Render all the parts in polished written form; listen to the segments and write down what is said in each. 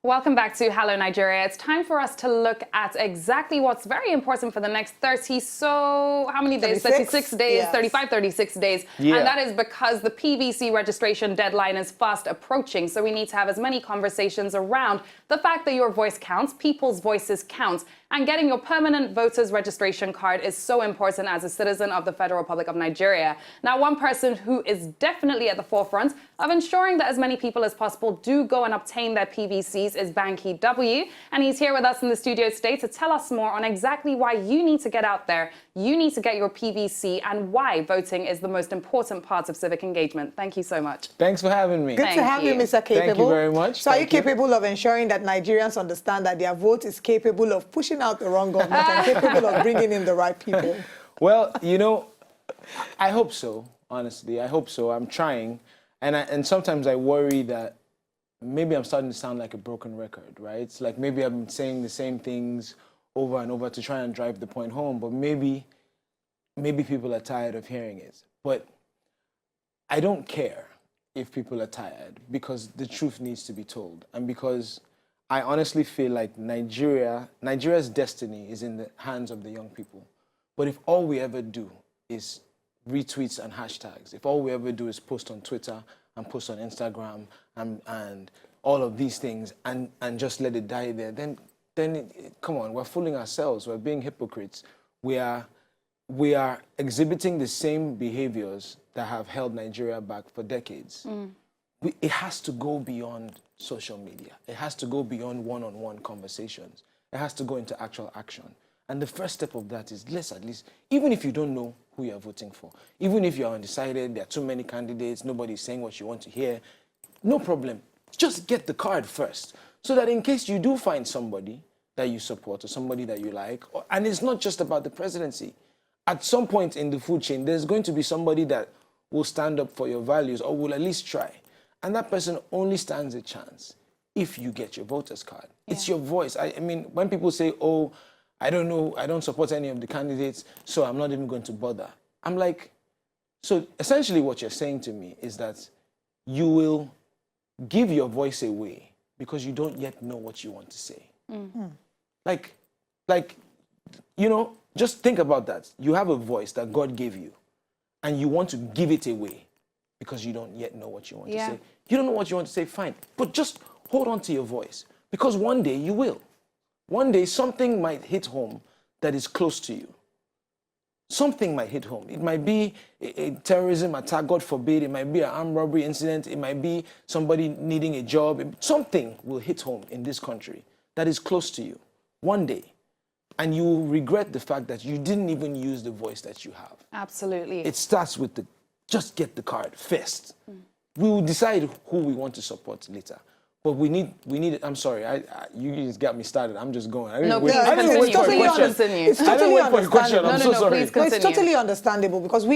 Welcome back to Hello Nigeria. It's time for us to look at exactly what's very important for the next 30, so how many days? 36 days, yes. 35, 36 days. Yeah. And that is because the PVC registration deadline is fast approaching. So we need to have as many conversations around the fact that your voice counts, people's voices count. And getting your permanent voter's registration card is so important as a citizen of the Federal Republic of Nigeria. Now, one person who is definitely at the forefront of ensuring that as many people as possible do go and obtain their PVCs is Banky W. And he's here with us in the studio today to tell us more on exactly why you need to get out there, you need to get your PVC, and why voting is the most important part of civic engagement. Thank you so much. Thanks for having me. Good to have you, Mr. Capable. Thank you very much. So are you capable of ensuring that Nigerians understand that their vote is capable of pushing out the wrong government and capable of bringing in the right people? Well, you know, I hope so, honestly. I hope so. I'm trying. And sometimes I worry that maybe I'm starting to sound like a broken record, right? It's like maybe I'm saying the same things over and over to try and drive the point home, but maybe people are tired of hearing it. But I don't care if people are tired, because the truth needs to be told. And because I honestly feel like Nigeria's destiny is in the hands of the young people. But if all we ever do is retweets and hashtags, if all we ever do is post on Twitter and post on Instagram and all of these things and just let it die there, then come on, we're fooling ourselves. We're being hypocrites. We are exhibiting the same behaviors that have held Nigeria back for decades. It has to go beyond social media. It has to go beyond one-on-one conversations. It has to go into actual action. And the first step of that is, let's at least, even if you don't know who you're voting for, even if you're undecided, there are too many candidates, nobody's saying what you want to hear, no problem. Just get the card first, so that in case you do find somebody that you support or somebody that you like, and it's not just about the presidency. At some point in the food chain, there's going to be somebody that will stand up for your values or will at least try. And that person only stands a chance if you get your voter's card. Yeah. It's your voice. I mean, when people say, oh, I don't know, I don't support any of the candidates, so I'm not even going to bother. I'm like, so essentially what you're saying to me is that you will give your voice away because you don't yet know what you want to say. Like, you know, just think about that. You have a voice that God gave you, and you want to give it away because you don't yet know what you want to say. You don't know what you want to say, fine. But just hold on to your voice, because one day you will. One day something might hit home that is close to you. Something might hit home. It might be a terrorism attack, God forbid. It might be an armed robbery incident. It might be somebody needing a job. Something will hit home in this country that is close to you one day. And you will regret the fact that you didn't even use the voice that you have. Absolutely. It starts with just get the card first. We will decide who we want to support later. But we need. I'm sorry. You just got me started. I'm just going. Please continue. It's totally understandable. I'm so sorry. Please continue. It's totally understandable, because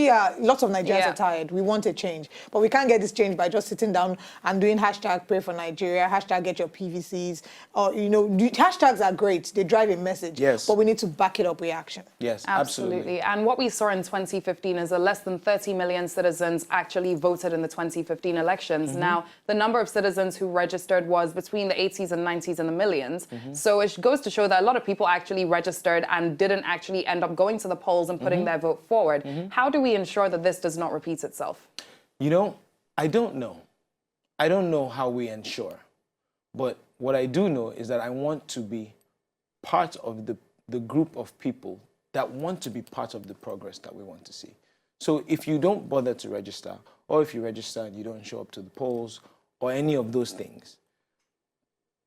lots of Nigerians are tired. We want a change, but we can't get this change by just sitting down and doing hashtag pray for Nigeria, hashtag get your PVCs, or hashtags are great. They drive a message. Yes. But we need to back it up with action. Yes, absolutely. And what we saw in 2015 is that less than 30 million citizens actually voted in the 2015 elections. Now, the number of citizens who registered was between the 80s and 90s in the millions. So it goes to show that a lot of people actually registered and didn't actually end up going to the polls and putting their vote forward. How do we ensure that this does not repeat itself? You know, I don't know. I don't know how we ensure. But what I do know is that I want to be part of the group of people that want to be part of the progress that we want to see. So if you don't bother to register, or if you register and you don't show up to the polls, or any of those things,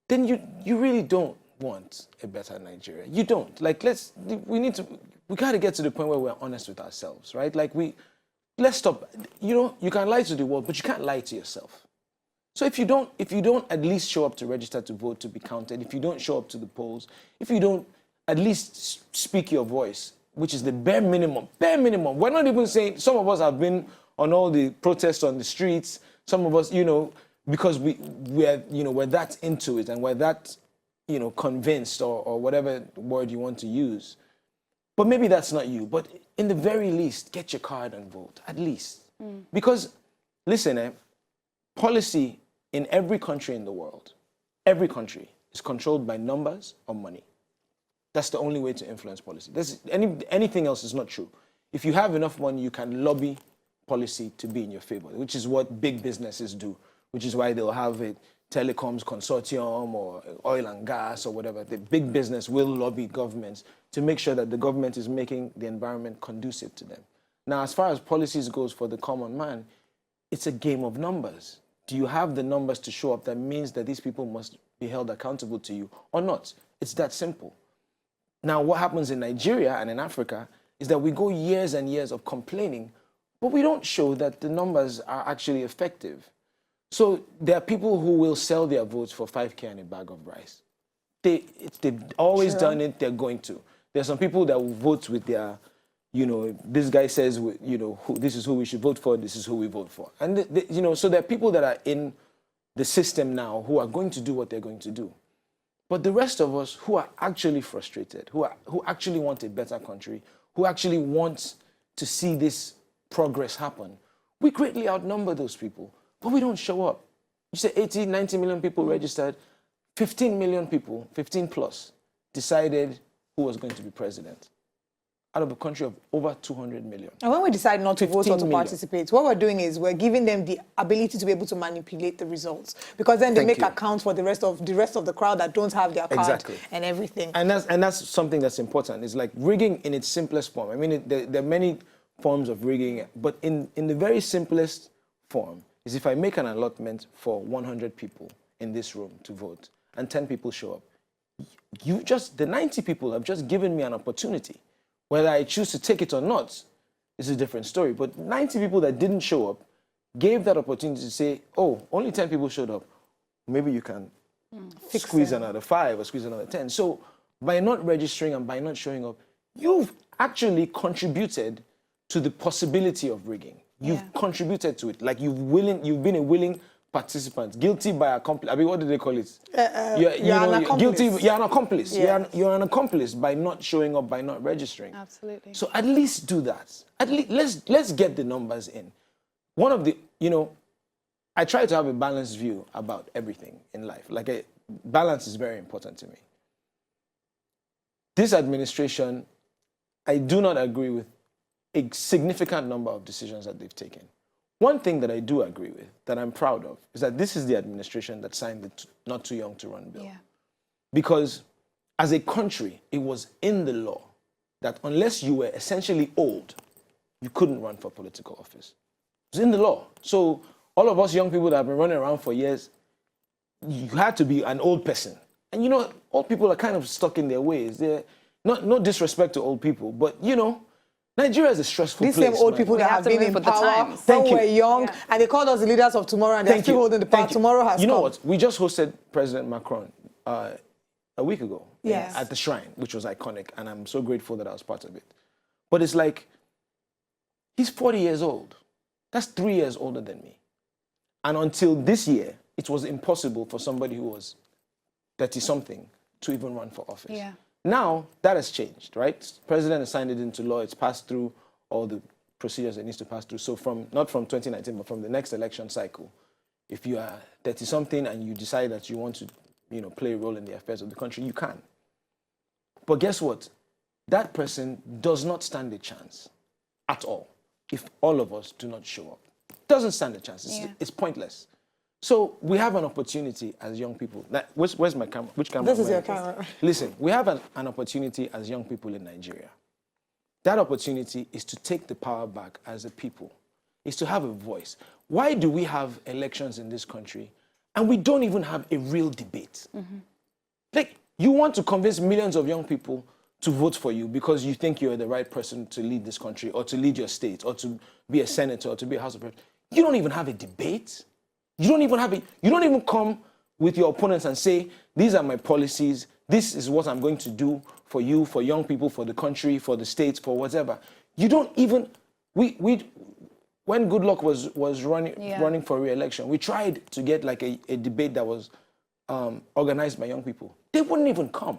then you really don't want a better Nigeria. You don't. Like, we got to get to the point where we're honest with ourselves, right? Like, let's stop. You know, you can lie to the world, but you can't lie to yourself. So if you don't at least show up to register to vote, to be counted, if you don't show up to the polls, if you don't at least speak your voice, which is the bare minimum, we're not even saying, some of us have been on all the protests on the streets, some of us, because we're that into it and we're that, convinced or whatever word you want to use. But maybe that's not you. But in the very least, get your card and vote, at least. Because, listen, policy in every country in the world, every country is controlled by numbers or money. That's the only way to influence policy. Anything else is not true. If you have enough money, you can lobby policy to be in your favor, which is what big businesses do, which is why they'll have a telecoms consortium or oil and gas or whatever. The big business will lobby governments to make sure that the government is making the environment conducive to them. Now, as far as policies goes for the common man, it's a game of numbers. Do you have the numbers to show up that means that these people must be held accountable to you or not? It's that simple. Now, what happens in Nigeria and in Africa is that we go years and years of complaining, but we don't show that the numbers are actually effective. So there are people who will sell their votes for 5K and a bag of rice. They've always done it, they're going to. There are some people that will vote with their, this guy says, this is who we should vote for, this is who we vote for. And, so there are people that are in the system now who are going to do what they're going to do. But the rest of us who are actually frustrated, who actually want a better country, who actually want to see this progress happen, we greatly outnumber those people, but we don't show up. You say 80, 90 million people registered, 15 million people, 15 plus, decided who was going to be president out of a country of over 200 million. And when we decide not to vote or to participate, what we're doing is we're giving them the ability to be able to manipulate the results, because then they make accounts for the rest of the crowd that don't have their card and everything. And that's something that's important. It's like rigging in its simplest form. I mean, there are many forms of rigging, but in the very simplest form is if I make an allotment for 100 people in this room to vote and 10 people show up, the 90 people have just given me an opportunity. Whether I choose to take it or not is a different story. But 90 people that didn't show up gave that opportunity to say, oh, only 10 people showed up. Maybe you can squeeze another 5 or squeeze another 10. So by not registering and by not showing up, you've actually contributed to the possibility of rigging. You've contributed to it. Like you've been a willing participant, guilty by accomplice. I mean, what do they call it? You're an accomplice. Guilty. You're an accomplice. Yes. You're an accomplice by not showing up, by not registering. Absolutely. So at least do that. At least let's get the numbers in. One of the, I try to have a balanced view about everything in life. Like balance is very important to me. This administration, I do not agree with a significant number of decisions that they've taken. One thing that I do agree with, that I'm proud of, is that this is the administration that signed the Not Too Young to Run bill. Yeah. Because as a country, it was in the law that unless you were essentially old, you couldn't run for political office. It was in the law. So all of us young people that have been running around for years, you had to be an old person. And old people are kind of stuck in their ways. They're no disrespect to old people, but Nigeria is a stressful place. These same old people that have been in power when we were young, and they called us the leaders of tomorrow, and they're still holding the power. Tomorrow has come. You know what? We just hosted President Macron a week ago at the Shrine, which was iconic, and I'm so grateful that I was part of it. But it's like, he's 40 years old. That's 3 years older than me. And until this year, it was impossible for somebody who was 30-something to even run for office. Yeah. Now, that has changed, right? The president has signed it into law. It's passed through all the procedures it needs to pass through. So not from 2019, but from the next election cycle, if you are 30-something and you decide that you want to, play a role in the affairs of the country, you can. But guess what? That person does not stand a chance at all if all of us do not show up. Doesn't stand a chance. It's pointless. So we have an opportunity as young people. Where's my camera? Which camera? This is your camera. Listen, we have an opportunity as young people in Nigeria. That opportunity is to take the power back as a people, is to have a voice. Why do we have elections in this country and we don't even have a real debate? Mm-hmm. Like, you want to convince millions of young people to vote for you because you think you're the right person to lead this country or to lead your state or to be a senator or to be a House of Representatives. You don't even have a debate. You don't even come with your opponents and say, these are my policies, this is what I'm going to do for you, for young people, for the country, for the states, for whatever. You don't even, when Goodluck was running for re-election, we tried to get like a debate that was organized by young people. They wouldn't even come.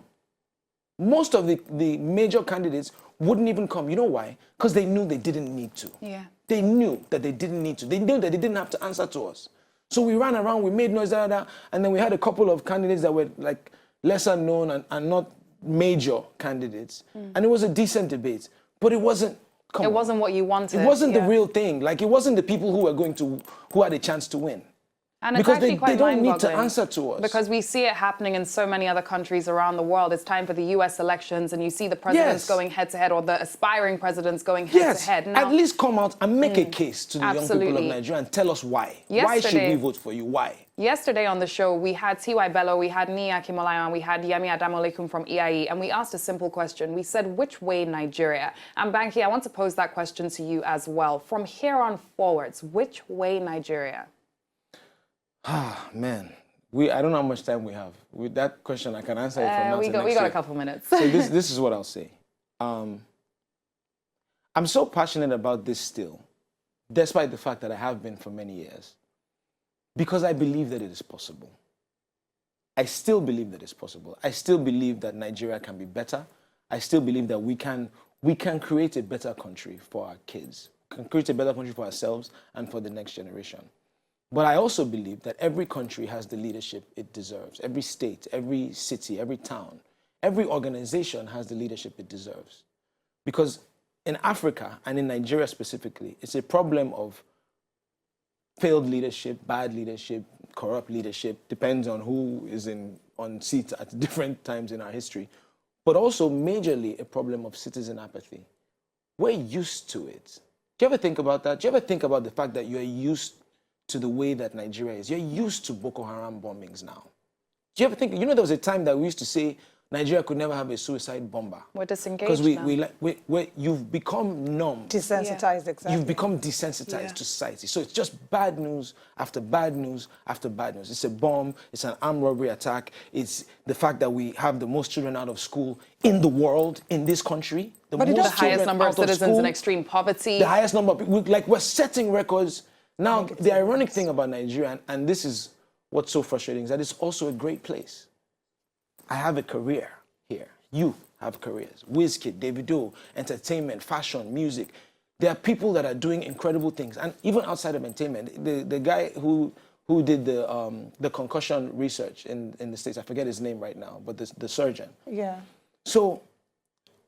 Most of the major candidates wouldn't even come. You know why? Because they knew they didn't need to. Yeah. They knew that they didn't need to. They knew that they didn't have to answer to us. So we ran around, we made noise, and then we had a couple of candidates that were like lesser known and not major candidates. And it was a decent debate, but it wasn't. It wasn't what you wanted. It wasn't the real thing. Like, it wasn't the people who had a chance to win. And because it's they don't need to answer to us. Because we see it happening in so many other countries around the world. It's time for the US elections, and you see the presidents going head to head, or the aspiring presidents going head to head. Now, at least come out and make a case to the young people of Nigeria and tell us why. Why should we vote for you? Why? Yesterday on the show, we had T.Y. Bello, we had Nia Kimolayo, and we had Yemi Adamolekum from EIE, and we asked a simple question. We said, which way Nigeria? And Banky, I want to pose that question to you as well. From here on forwards, which way Nigeria? Ah, man. I don't know how much time we have. With that question, I can answer it from now to next We got a couple minutes. So this is what I'll say. I'm so passionate about this still, despite the fact that I have been for many years, because I believe that it is possible. I still believe that it's possible. I still believe that Nigeria can be better. I still believe that we can create a better country for our kids, can create a better country for ourselves and for the next generation. But I also believe that every country has the leadership it deserves. Every state, every city, every town, every organization has the leadership it deserves. Because in Africa, and in Nigeria specifically, it's a problem of failed leadership, bad leadership, corrupt leadership, depends on who is on seats at different times in our history, but also majorly a problem of citizen apathy. We're used to it. Do you ever think about that? Do you ever think about the fact that you're used to the way that Nigeria is? You're used to Boko Haram bombings now. Do you ever think, there was a time that we used to say Nigeria could never have a suicide bomber. We're disengaged Because you've become numb. Desensitized, exactly. You've become desensitized to society. So it's just bad news after bad news after bad news. It's a bomb, it's an armed robbery attack, it's the fact that we have the most children out of school in the world, in this country. The highest number of citizens in extreme poverty. The highest number of people, we're setting records. Now, the ironic thing about Nigeria, and this is what's so frustrating, is that it's also a great place. I have a career here. You have careers. Wizkid, Davido, entertainment, fashion, music. There are people that are doing incredible things. And even outside of entertainment, the guy who did the concussion research in the States, I forget his name right now, but the surgeon. Yeah. So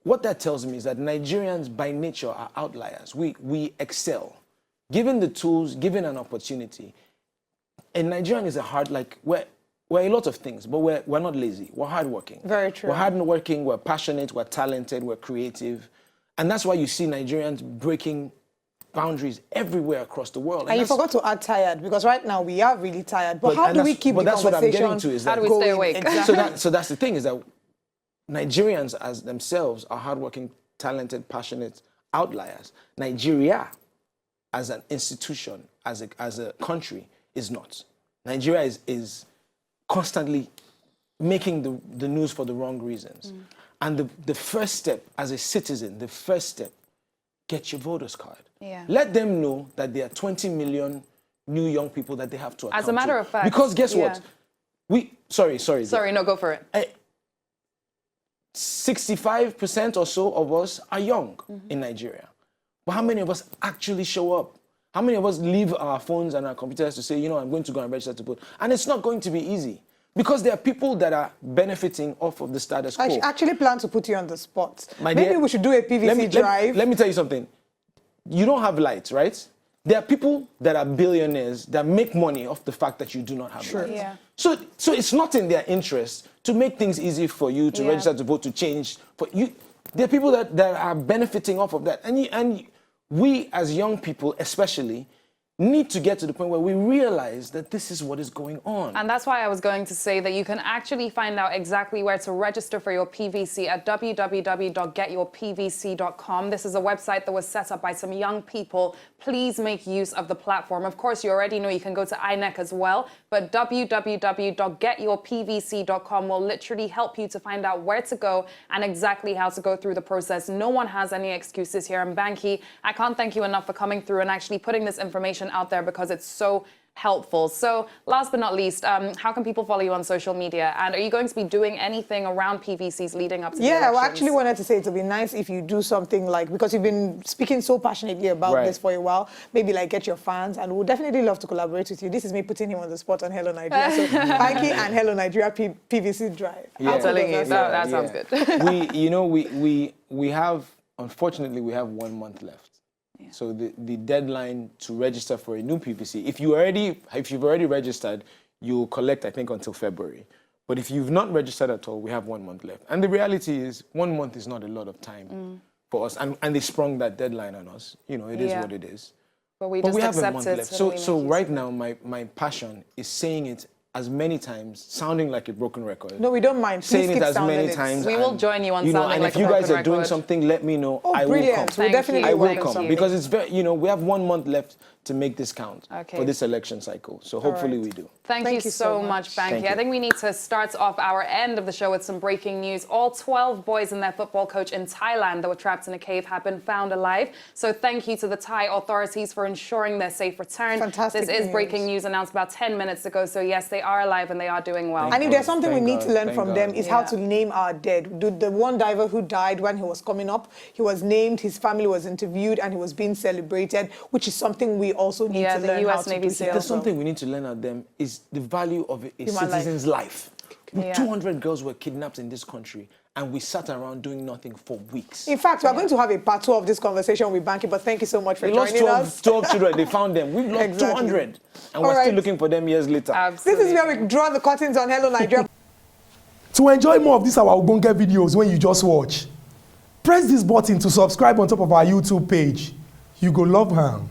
what that tells me is that Nigerians by nature are outliers. We excel. Given the tools, given an opportunity. And Nigerian is we're a lot of things, but we're not lazy. We're hardworking. Very true. We're hardworking, we're passionate, we're talented, we're creative. And that's why you see Nigerians breaking boundaries everywhere across the world. And you forgot to add tired, because right now we are really tired. But how do we keep the conversation? But that's what I'm getting to, is that how do we stay awake? Exactly. So that's the thing, is that Nigerians as themselves are hardworking, talented, passionate outliers. Nigeria as an institution, as a country, is not. Nigeria is constantly making the news for the wrong reasons. And the first step, as a citizen, get your voter's card. Yeah. Let them know that there are 20 million new young people that they have to account As a matter of fact. Because guess what? Sorry, no, go for it. 65% or so of us are young in Nigeria. But how many of us actually show up? How many of us leave our phones and our computers to say, I'm going to go and register to vote? And it's not going to be easy, because there are people that are benefiting off of the status quo. I actually plan to put you on the spot. Maybe we should do a PVC drive. Let me tell you something. You don't have lights, right? There are people that are billionaires that make money off the fact that you do not have lights. Yeah. So it's not in their interest to make things easy for you to register to vote, to change. For you, there are people that are benefiting off of that. And we, as young people especially, need to get to the point where we realize that this is what is going on. And that's why I was going to say that you can actually find out exactly where to register for your PVC at www.getyourpvc.com. This is a website that was set up by some young people. Please make use of the platform. Of course, you already know you can go to INEC as well, but www.getyourpvc.com will literally help you to find out where to go and exactly how to go through the process. No one has any excuses here. And Banky, I can't thank you enough for coming through and actually putting this information out there, because it's so helpful. So last but not least, how can people follow you on social media? And are you going to be doing anything around PVCs leading up to the elections? I actually wanted to say it would be nice if you do something like, because you've been speaking so passionately about this for a while, maybe like get your fans, and we'll definitely love to collaborate with you. This is me putting him on the spot on Hello Nigeria. So Banky and Hello Nigeria PVC Drive. I'm telling you, that sounds good. We have, unfortunately, we have 1 month left. So the deadline to register for a new PVC, if you've already registered, you'll collect, I think, until February. But if you've not registered at all, we have 1 month left. And the reality is, 1 month is not a lot of time for us. And they sprung that deadline on us. You know, it is what it is. But we have a month left. So right now, my passion is saying it as many times, sounding like a broken record. No, we don't mind. Please saying it as many times. We will join you on sounding and like a broken record. if you guys are doing something, let me know. Oh, I brilliant. will come. We'll definitely I will come because it's very, we have 1 month left to make this count for this election cycle. So hopefully we do. Thank you so much, Banky. I think we need to start off our end of the show with some breaking news. All 12 boys and their football coach in Thailand that were trapped in a cave have been found alive. So thank you to the Thai authorities for ensuring their safe return. Fantastic This is breaking news announced about 10 minutes ago. So yes, they are alive and they are doing well. And if there's something we need to learn from them is how to name our dead. The one diver who died when he was coming up, he was named, his family was interviewed, and he was being celebrated, which is something we also need to learn how to do. There's something we need to learn of them is the value of a citizen's life. 200 girls were kidnapped in this country, and we sat around doing nothing for weeks. In fact, we're going to have a part 2 of this conversation with Banky, but thank you so much for joining us. 12 children, they found them. We've lost 200, and we're still looking for them years later. Absolutely. This is where we draw the curtains on Hello Nigeria. To enjoy more of these our Ogbonge videos when you just watch, press this button to subscribe on top of our YouTube page. You go love her.